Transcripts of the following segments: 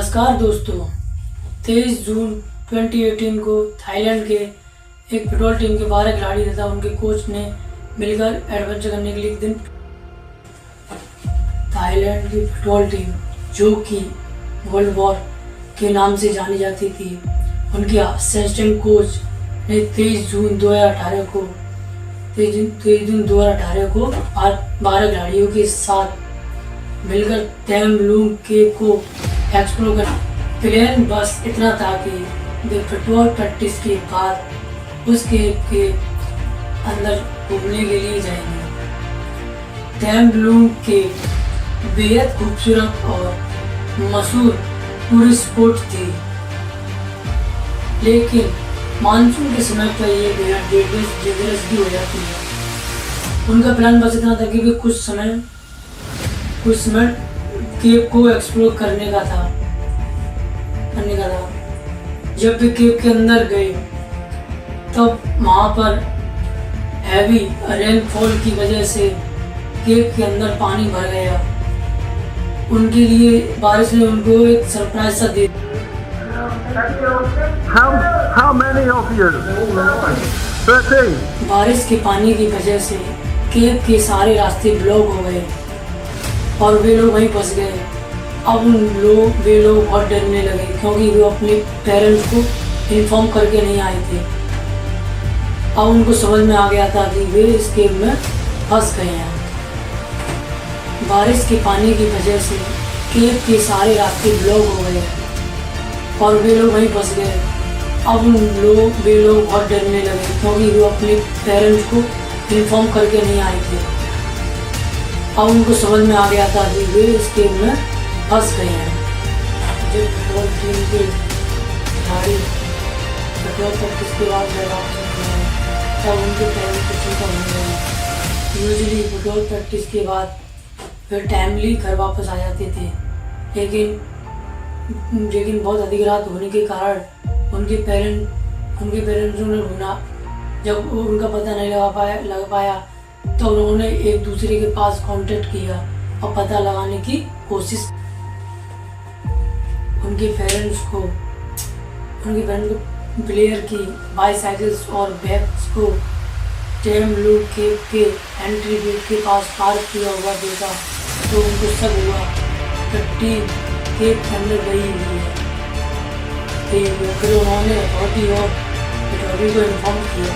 नमस्कार दोस्तों, 23 जून 2018 को थाईलैंड के एक फुटबॉल टीम के 12 खिलाड़ी तथा उनके कोच ने मिलकर एडवेंचर करने के लिए एक दिन थाईलैंड की फुटबॉल टीम जो कि वर्ल्ड वॉर के नाम से जानी जाती थी, उनके असिस्टेंट कोच ने 23 जून 2018 को 12 खिलाड़ियों के साथ मिलकर तैम लूंग केव को एक्सप्लोर कर। प्लान बस इतना था कि वे फुटबॉल प्रैक्टिस के बाद उस केव के अंदर घूमने के लिए जाएंगे। तैम लूंग केव बेहद खूबसूरत और मशहूर टूरिस्ट स्पॉट थी, लेकिन मानसून के समय पर ये बेहद डेंजरस भी हो जाती है। उनका प्लान बस इतना था कि वे कुछ समय केव को एक्सप्लोर करने का था। जब वे केव के अंदर गए तब वहाँ पर हैवी रेनफॉल की वजह से केव के अंदर पानी भर गया। उनके लिए बारिश ने उनको एक सरप्राइज सा दे। How many of you? 13. बारिश के पानी की वजह से केव के सारे रास्ते ब्लॉक हो गए और वे लोग वहीं फंस गए। अब वे लोग बहुत डरने लगे क्योंकि वे अपने पेरेंट्स को इन्फॉर्म करके नहीं आए थे। अब उनको समझ में आ गया था कि वे इस केव में फंस गए हैं। बारिश के पानी की वजह से केव के सारे रास्ते ब्लॉक हो गए और वे लोग वहीं फंस गए। अब वे लोग बहुत डरने लगे क्योंकि वे अपने पेरेंट्स को इन्फॉर्म करके नहीं आए थे। अब उनको समझ में आ गया था कि वे इस गेम में फंस गए हैं। जब फुटबॉल टीम के खिलाड़ी फुटबॉल प्रैक्टिस के बाद घर वापस आते हैं तब उनके पेरेंट्स को चिंता होने लगी। यूजुअली फुटबॉल प्रैक्टिस के बाद वे टाइमली घर वापस आ जाते थे, लेकिन बहुत अधिक रात होने के कारण उनके पेरेंट्स ने ढूंढा। जब उनका पता नहीं लग पाया तो उन्होंने एक दूसरे के पास कांटेक्ट किया और पता लगाने की कोशिश। उनके पेरेंट्स को प्लेयर की बाईसाइकिल्स और बैग्स को तैम लूंग केव के एंट्री गेट के पास पार्क किया हुआ देखा तो उनको शक हुआ कि टीम केव के अंदर गई हुई है। फिर उन्होंने अथॉरिटी को इन्फॉर्म किया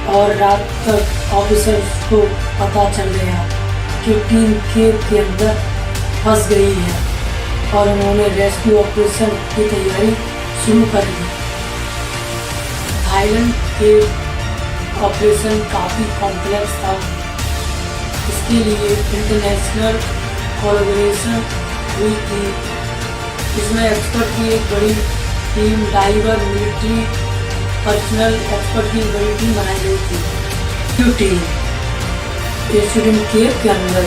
और रात तक ऑफिसर्स को पता चल गया कि टीम केव के अंदर फंस गई है और उन्होंने रेस्क्यू ऑपरेशन की तैयारी शुरू कर दी। थाईलैंड केव ऑपरेशन काफ़ी कॉम्प्लेक्स था। इसके लिए इंटरनेशनल कोलैबोरेशन हुई थी। इसमें एक्सपर्ट की एक बड़ी team, diver, military personnel expert की बड़ी टीम बनाई गई थी। टीम स्टूडेंट केव के अंदर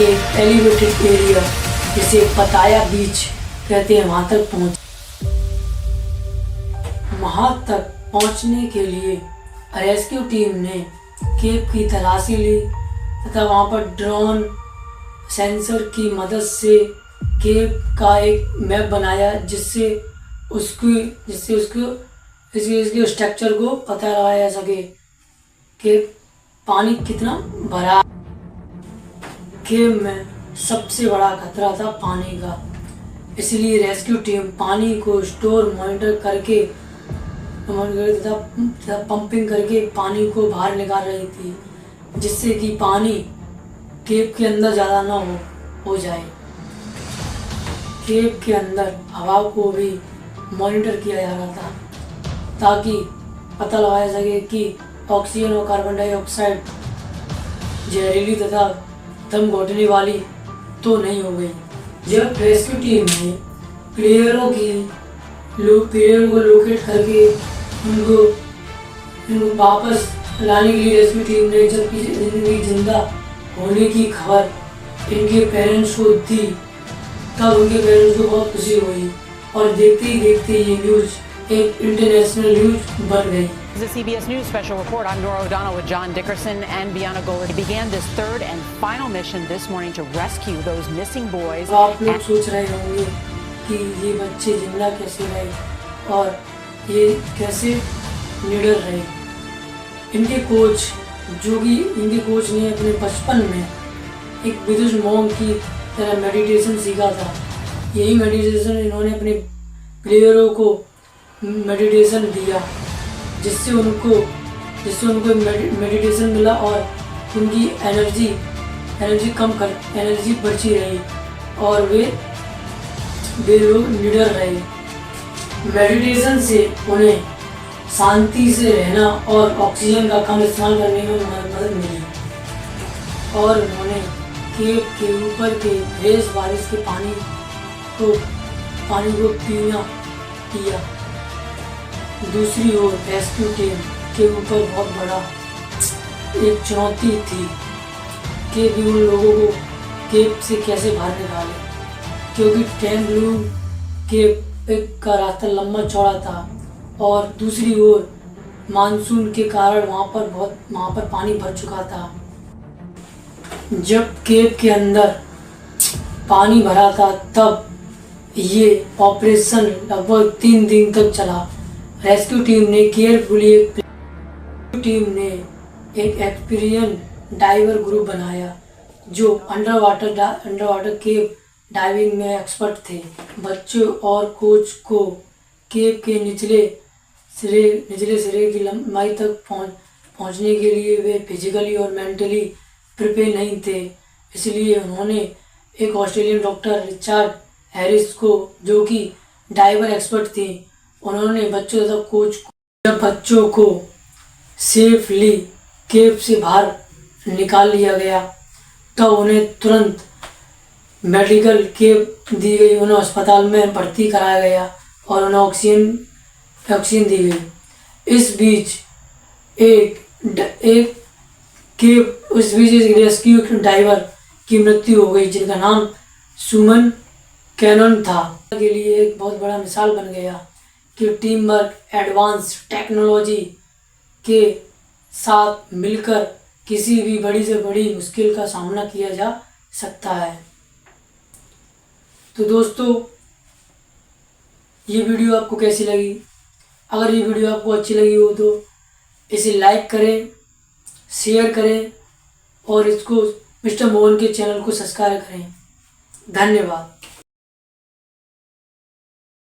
एक एलिवेटेड एरिया जिसे पताया बीच कहते हैं वहां तक पहुंचने के लिए रेस्क्यू टीम ने केव की तलाशी ली तथा वहां पर ड्रोन सेंसर की मदद से केव का एक मैप बनाया जिससे इसके स्ट्रक्चर को पता लगाया जा सके कि पानी कितना भरा। केव में सबसे बड़ा खतरा था पानी का, इसलिए रेस्क्यू टीम पानी को स्टोर मॉनिटर करके तथा पंपिंग करके पानी को बाहर निकाल रही थी, जिससे कि पानी केव के अंदर ज़्यादा ना हो जाए। केव के अंदर हवा को भी मॉनिटर किया जा रहा था ताकि पता लगाया सके कि ऑक्सीजन और कार्बन डाइऑक्साइड जहरीली तथा दम घोटने वाली तो नहीं हो गई। जब रेस्क्यू टीम ने प्लेयरों को लोकेट करके उनको वापस लाने के लिए रेस्क्यू टीम ने जब इनकी जिंदा होने की खबर इनके पेरेंट्स को दी तब उनके पेरेंट्स को बहुत खुशी हुई और देखते ही देखते ये न्यूज़ एक इंटरनेशनल न्यूज़ बन गई। This is a CBS News special report. I'm Nora O'Donnell with John Dickerson and Bianna Gold. He began this third and final mission this morning to rescue those missing boys. आप लोग सोच रहे होंगे कि ये बच्चे जिंदा कैसे रहे और ये कैसे निडर रहे। इनके कोच ने अपने बचपन में एक बुद्धिस्ट मॉन्क की तरह मेडिटेशन सीखा था। यही मेडिटेशन इन्होंने अपने प्लेयरों को मेडिटेशन दिया, जिससे उनको मेडिटेशन मिला और उनकी एनर्जी बची रही और वे लोग निडर रहे। मेडिटेशन से उन्हें शांति से रहना और ऑक्सीजन का कम इस्तेमाल करने में मदद मिली और उन्होंने केव के ऊपर के तेज बारिश के पानी को पिया। दूसरी ओर रेस्क्यू टीम के ऊपर बहुत बड़ा एक चुनौती थी कि भी उन लोगों को केव से कैसे बाहर निकाले, क्योंकि टेम्ब्लू केव का रास्ता लंबा चौड़ा था और दूसरी ओर मानसून के कारण वहाँ पर पानी भर चुका था। जब केव के अंदर पानी भरा था तब ये ऑपरेशन लगभग 3 दिन तक चला। रेस्क्यू टीम ने एक एक्सपीरियंस डाइवर ग्रुप बनाया जो अंडर वाटर केव डाइविंग में एक्सपर्ट थे। बच्चों और कोच को केव के निचले सिरे की लंबाई तक पहुंचने के लिए वे फिजिकली और मेंटली प्रिपेयर नहीं थे, इसलिए उन्होंने एक ऑस्ट्रेलियन डॉक्टर रिचर्ड हैरिस को, जो कि डाइवर एक्सपर्ट थे, उन्होंने बच्चों तथा कोच जब बच्चों को सेफली केव से बाहर निकाल लिया गया तब उन्हें तुरंत मेडिकल केयर दी गई। उन्हें अस्पताल में भर्ती कराया गया और उन्हें ऑक्सीजन दी गई। इस बीच एक रेस्क्यू डाइवर की मृत्यु हो गई, जिनका नाम सुमन कैनन था। के लिए एक बहुत बड़ा मिसाल बन गया कि टीम वर्क, एडवांस टेक्नोलॉजी के साथ मिलकर किसी भी बड़ी से बड़ी मुश्किल का सामना किया जा सकता है। तो दोस्तों, ये वीडियो आपको कैसी लगी? अगर ये वीडियो आपको अच्छी लगी हो तो इसे लाइक करें, शेयर करें और इसको मिस्टर मोहन के चैनल को सब्सक्राइब करें। धन्यवाद।